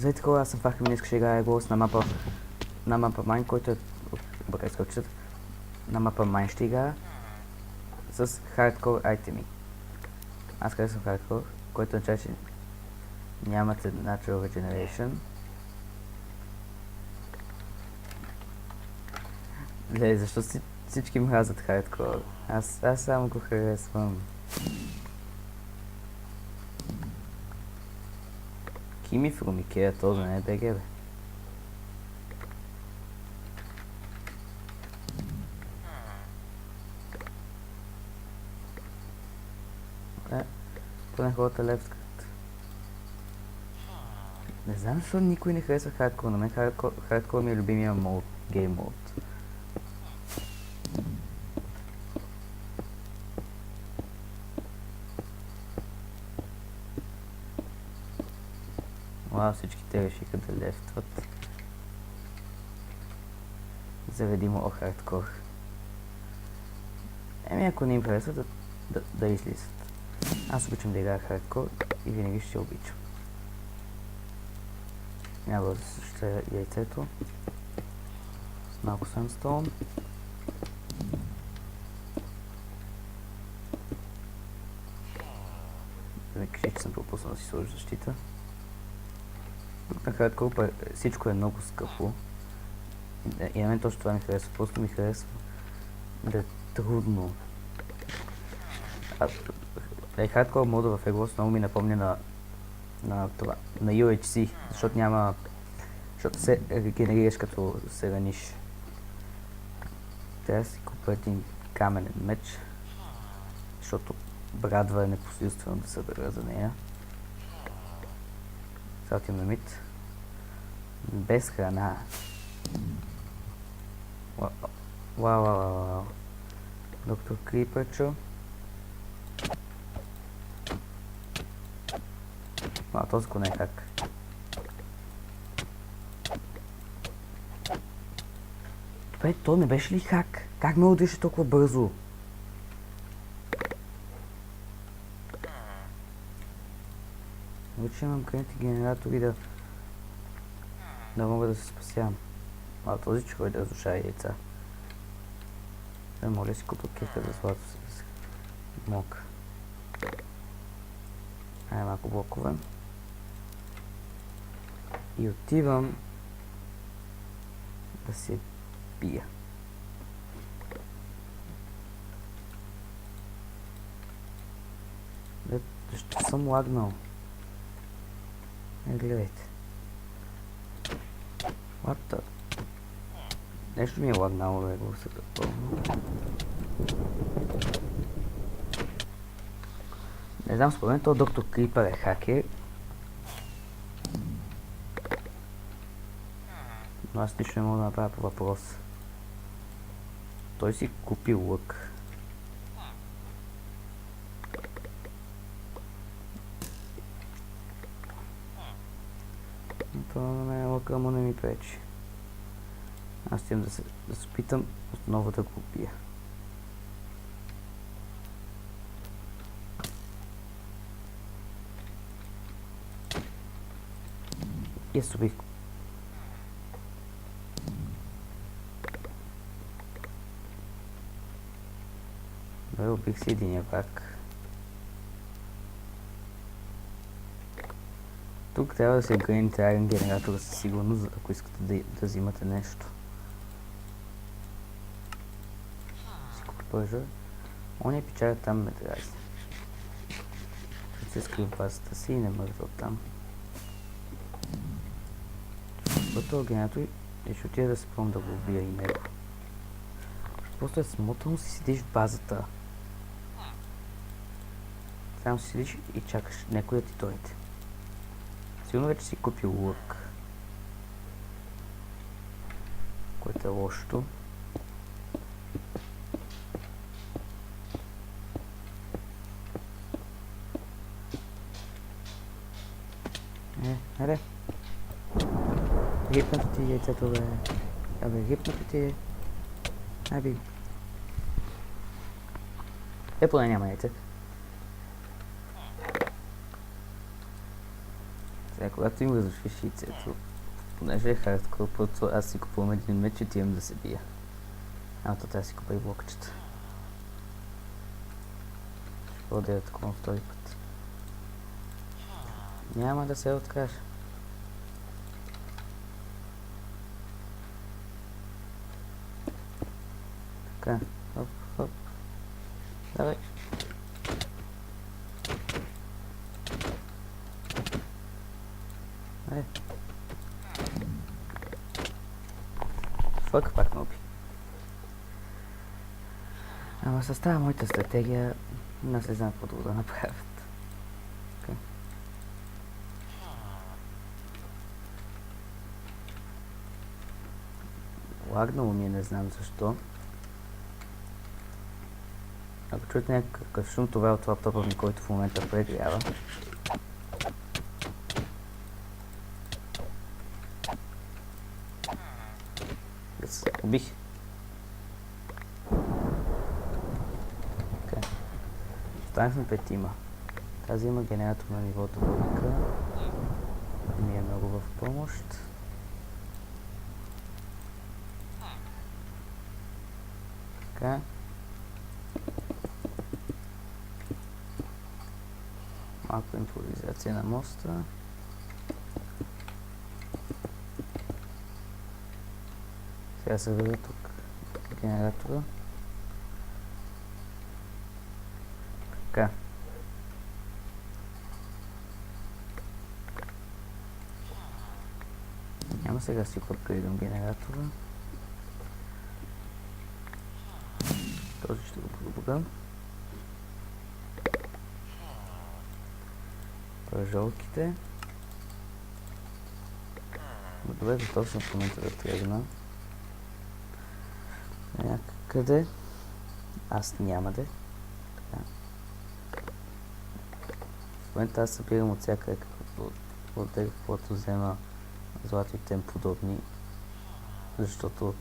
Здравейте хора, аз съм Фахри, днес ще играя глас на мапа Майн, който е... Бъка изкочат. На мапа Майн ще играя с хардкор айтеми. Аз харесвам хардкор, който означава, че нямате natural regeneration. Ле, защо всички мразят хардкор? Аз само го харесвам. Кими Фрумикея, този не е БГ, бе. Поне хората левскат. Не знам защо никой не харесва хардкор. На мен хардкор ми е любимия мод, гейм мод. Вау, всички те решиха да лефтват. Заради моят хардкор. Ако не им харесва, да излизат. Аз обичам да играя хардкор и винаги ще обичам. Няма да защитя яйцето с малко сандстоун. Да не кажи, че съм пропуснал да си сложа защита. Тук на хардкор всичко е много скъпо. И на мен точно това ми харесва. Просто ми харесва да е трудно. Хардкор мода в Егос много ми напомня на UHC, защото се регенерираш като се раниш. Трябва да си купя един каменен меч, защото брадва е непосилствено да събера за нея. Сега отивам на мид. Без храна. Вау. Доктор Крипърчо. Този коне е хак. Добре, то не беше ли хак? Как ме удеше толкова бързо? Вече имам където генератори да мога да се спасявам. Този човек да разрушава яйца. Да, моля си купа кефа за злато с мок. Айде малко блокове. И отивам да се бия. Защо съм лагнал? Не гледайте. What the? Нещо ми е лагнало, бе, го се пълно. Не знам, според мен този доктор Крипър е хакер. Но аз лично не мога да направя по въпрос. Той си купи лък. Това на мен лъка му не ми пречи. Аз искам да се опитам отново да го убия. И аз убих. Добре, убих си единия враг. Тук трябва да се гъните айрон генератора със сигурност, ако искате да взимате нещо. Си купържа. Он е печаля там ме дразни. Ще се скрива базата си и не мърда оттам. Този генератор и ще отида да се пробвам да го убия и него. Просто е смотано си седиш в базата. Само си седиш и чакаш някой да ти дойде. Сигурно вече си купил лък. Което е лошото. Аре. Рипнато ти яйцето, бе. Абе, рипнато ти. Абе. Поне няма яйце. Сега, когато им разрешиш яйцето, понеже е хардкор, просто аз си купувам един меч и отивам да се бия. Ама то трябва да си купа и блокчета. Ще бъде да такова втори път. Няма да се откажа. Така, хоп, хоп. Давай. Фък, пак ме уби. Ама с тази моята стратегия не се знам какво да направят. Okay. Лагнало ми е, не знам защо. Ако чуете някакъв шум, това е от лаптопа ми, който в момента прегрява. Убих. Okay. Останахме петима. Тази има генератор на нивото двойка. Ми е много в помощ. Така. Малко импровизация на моста. Сега се вървя тук генератора. Така. Няма сега си апгрейдвам генератора. Този ще го подобрям. Пържолките. Добре, готов съм в момента да тръгна. Някъде. Аз няма да. В момента аз събирам от всякъде каквото взема злато и тем подобни. Защото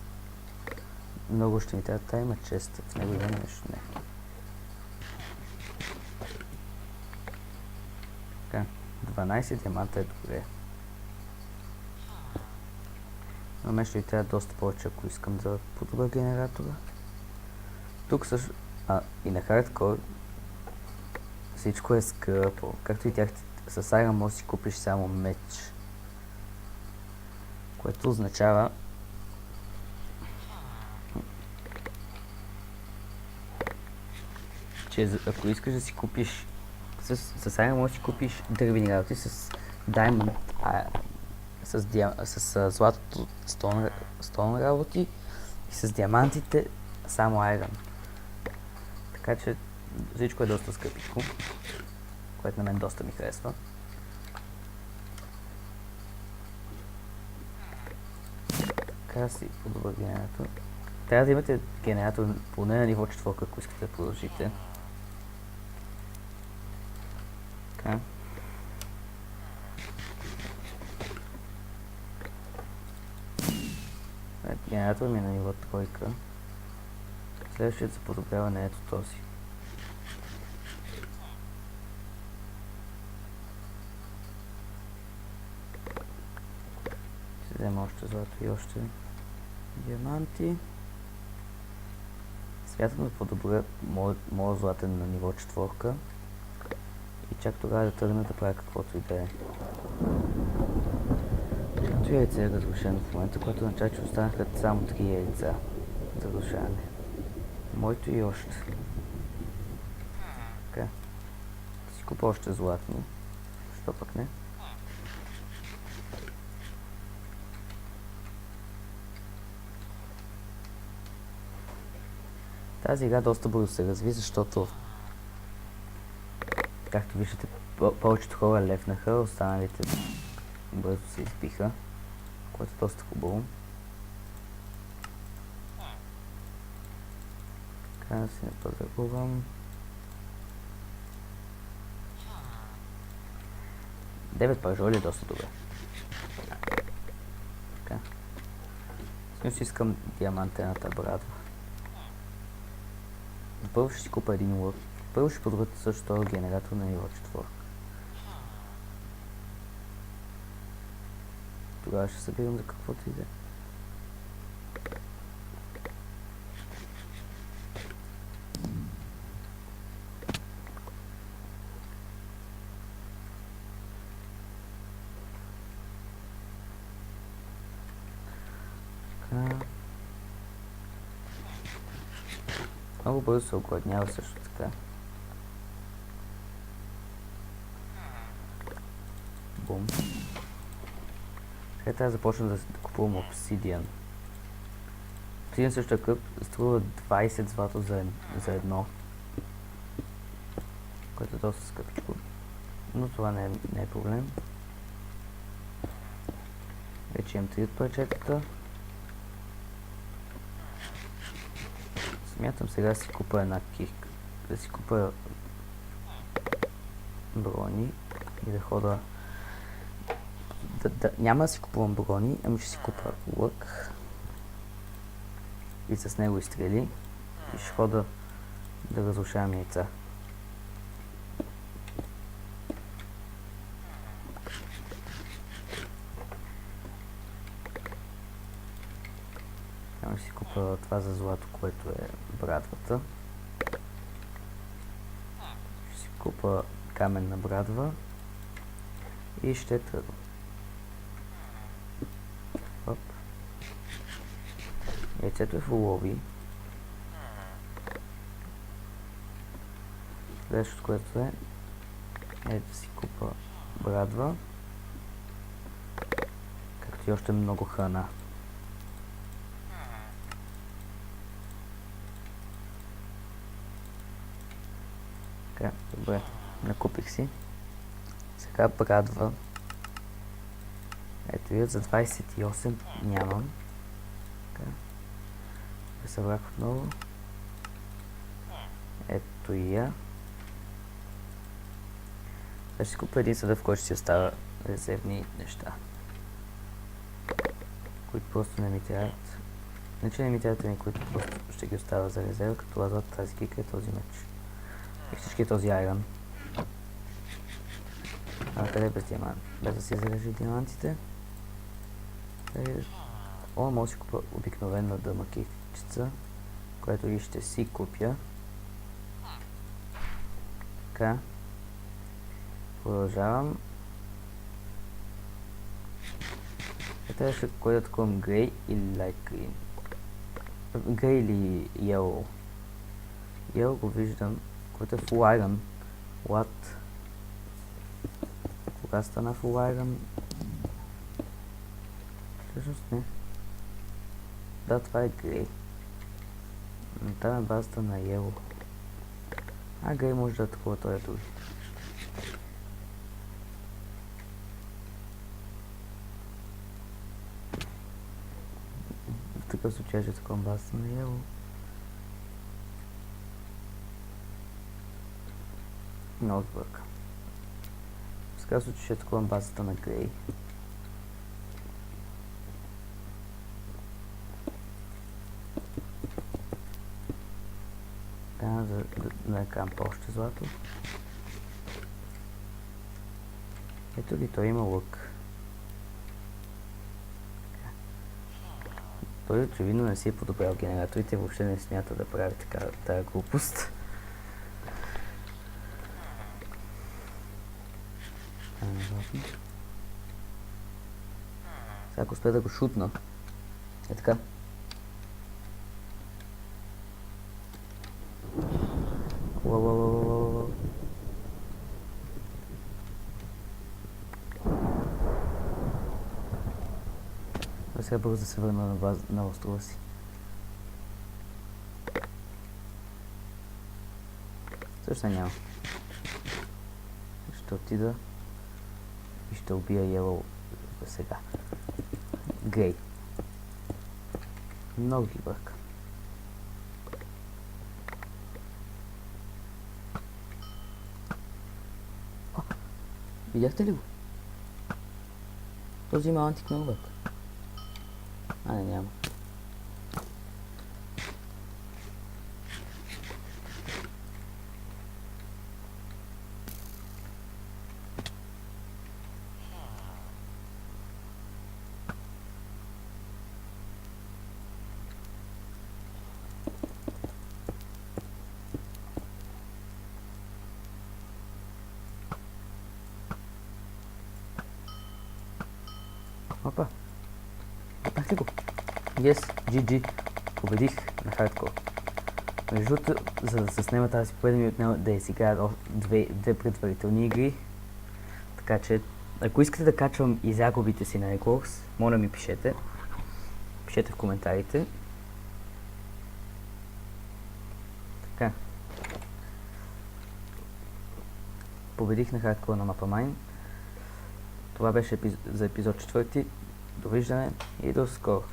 много ще ми трябва. Та има чест. В него има нещо. Не. Така. 12 диаманта е добре. Но мен ще ви трябва доста повече, ако искам да подобра генератора. Тук също... и на хардкор всичко е скъпо. Както и тях с Iron може да си купиш само меч. Което означава... че ако искаш да си купиш... С Iron може да си купиш дървени работи с Diamond... с златото стон работи и с диамантите само Iron. Така че всичко е доста скъпичко, което на мен доста ми харесва. Така си подобър генератор. Трябва да имате генератор поне на ниво 4, ако искате да продължите. Така. Генератор ми е на ниво 3. Следващият за подобряване е ето този. Ще взема още злато и още диаманти. Смятам да подобря моят златен на ниво 4. И чак тогава да тръгна да правя каквото и да е. Като яйце е разрушено в момента, което означава, че останаха само 3 яйца за разрушаване. Моето и още. Така. Си купа още златни. Що пък не? Тази игра доста бързо се разви, защото както виждате, повечето хора левнаха, останалите бързо се избиха, което е доста хубаво. Така да си не пазарувам. 9 пържоли е доста добре. Така. Смисъл искам диамантената брадва. Първо ще си купа един лък. Първо ще подобря също този генератор на ниво 4. Тогава ще събирам за каквото и да е. Много бързо се огладнява също така. Бум. Сега трябва да започна да купувам обсидиан. Обсидиан също така струва 20 злато за едно. Което е доста скъпичко. Но това не е проблем. Вече имам 3 от парчетата. Смятам сега да си купа една кик. Да си купа брони и да хода. Няма да си купувам брони, ами ще си купа лък и с него изстрели и ще хода да разрушавам яйца. Ще си купа това за злато, което е брадвата. Ще си купа каменна брадва и ще тръгвам. Оп. Яйцето е в улови. Следващото, което е да си купа брадва, както и още много храна. Така, добре, накупих си. Сега брадва. Ето я, за 28 нямам. Така. Събрах отново. Ето я. Сега ще купя един съдър, в който ще си остава резервни неща. Които просто не ми трябват. Не че не ми трябват, ами които просто ще ги оставя за резерва, като лазат тази кика и този меч. И всички е този айрон. Къде е без диамант? Без да си зарежи диамантите. О, може да си купа обикновена дъмакичица, което и ще си купя. Така. Продължавам. Ето ще кой да такувам грей или light green. Грей или yellow. Yellow го виждам, който е full iron. What? Кога стана full iron? Всъщност не. Да, това е грей. Но там е базата на yellow. Грей може да атакува този други. В такъв случай ще атакувам базата на yellow. Много сбърка. В такъв случай ще атакувам базата на грей. Да накарам по-още злато. Ето ги, той има лък. Той очевидно не си е подобрял генераторите, въобще не смята да прави така тая глупост. Сега ако успея да го шутна. Е така. Сега бързо да се върна на острова си. Също няма. Ще отида и ще убия Yellow за сега. Грей. Много ги бърка. Видяхте ли го? Този има антикнолък. Не, няма. Опа. Опнах ли го? Yes, GG. Победих на хардкор. Между другото, за да се снема тази победа ми отнема да изиграя две предварителни игри. Така че, ако искате да качвам и загубите си на Xbox, моля ми пишете. Пишете в коментарите. Така. Победих на хардкор на мапа Mine. Това беше за епизод 4. Довиждане и до скоро.